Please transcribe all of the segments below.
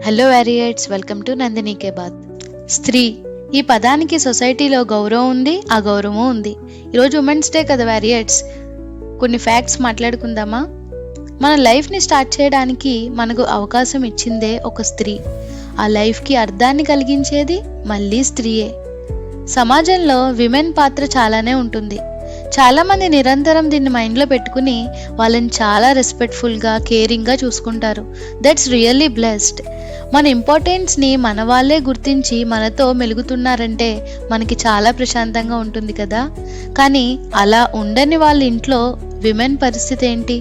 Hello warriors, welcome to Nandini కే బాత్. స్త్రీ ఈ పదానికి సొసైటీలో గౌరవం ఉంది, అగౌరవం ఉంది. ఈరోజు ఉమెన్స్ డే కదా వ్యారియట్స్. కొన్ని ఫ్యాక్ట్స్ మాట్లాడుకుందామా? మన లైఫ్ని స్టార్ట్ చేయడానికి మనకు అవకాశం ఇచ్చిందే ఒక స్త్రీ. ఆ లైఫ్కి అర్థాన్ని కలిగించేది మళ్ళీ స్త్రీయే. సమాజంలో విమెన్ పాత్ర చాలానే ఉంటుంది. చాలామంది నిరంతరం దీన్ని మైండ్లో పెట్టుకుని వాళ్ళని చాలా రెస్పెక్ట్ఫుల్గా, కేరింగ్గా చూసుకుంటారు. That's really blessed. మన ఇంపార్టెన్స్ని మన వాళ్ళే గుర్తించి మనతో మెలుగుతున్నారంటే మనకి చాలా ప్రశాంతంగా ఉంటుంది కదా. కానీ అలా ఉండని వాళ్ళ ఇంట్లో విమెన్ పరిస్థితి ఏంటి?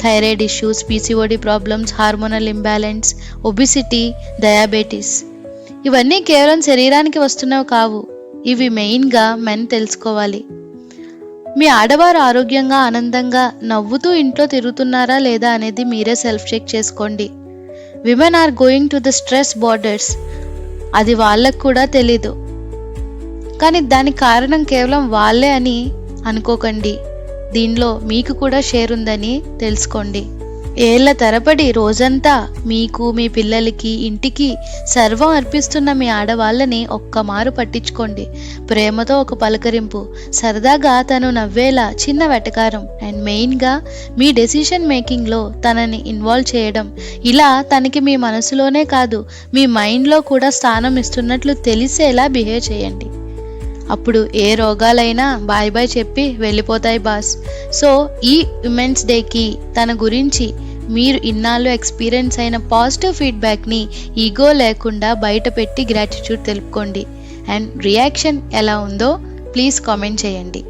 Thyroid issues, PCOD problems, hormonal imbalance, obesity, diabetes, ఇవన్నీ కేవలం శరీరానికి వస్తున్నవి కావు. ఇవి మెయిన్గా మెన్ తెలుసుకోవాలి. మీ ఆడవారు ఆరోగ్యంగా, ఆనందంగా, నవ్వుతూ ఇంట్లో తిరుగుతున్నారా లేదా అనేది మీరే సెల్ఫ్ చెక్ చేసుకోండి. Women are going to the stress borders. అది వాళ్ళకు కూడా తెలీదు, కానీ దానికి కారణం కేవలం వాళ్ళే అని అనుకోకండి. దీనిలో మీకు కూడా షేర్ ఉందని తెలుసుకోండి. ఏళ్ల తరబడి రోజంతా మీకు, మీ పిల్లలకి, ఇంటికి సర్వం అర్పిస్తున్న మీ ఆడవాళ్ళని ఒక్కమారు పట్టించుకోండి. ప్రేమతో ఒక పలకరింపు, సరదాగా తను నవ్వేలా చిన్న వెటకారం, అండ్ మెయిన్గా మీ డెసిషన్ మేకింగ్లో తనని ఇన్వాల్వ్ చేయడం. ఇలా తనకి మీ మనసులోనే కాదు, మీ మైండ్లో కూడా స్థానం ఇస్తున్నట్లు తెలిసేలా బిహేవ్ చేయండి. అప్పుడు ఏ రోగాలైనా బాయ్ బాయ్ చెప్పి వెళ్ళిపోతాయి బాస్. సో ఈ ఉమెన్స్ డేకి తన గురించి మీరు ఇన్నాళ్ళు ఎక్స్పీరియన్స్ అయిన పాజిటివ్ ఫీడ్బ్యాక్ని ఈగో లేకుండా బయట పెట్టి గ్రాటిట్యూడ్ తెలుపుకోండి. అండ్ రియాక్షన్ ఎలా ఉందో ప్లీజ్ కామెంట్ చేయండి.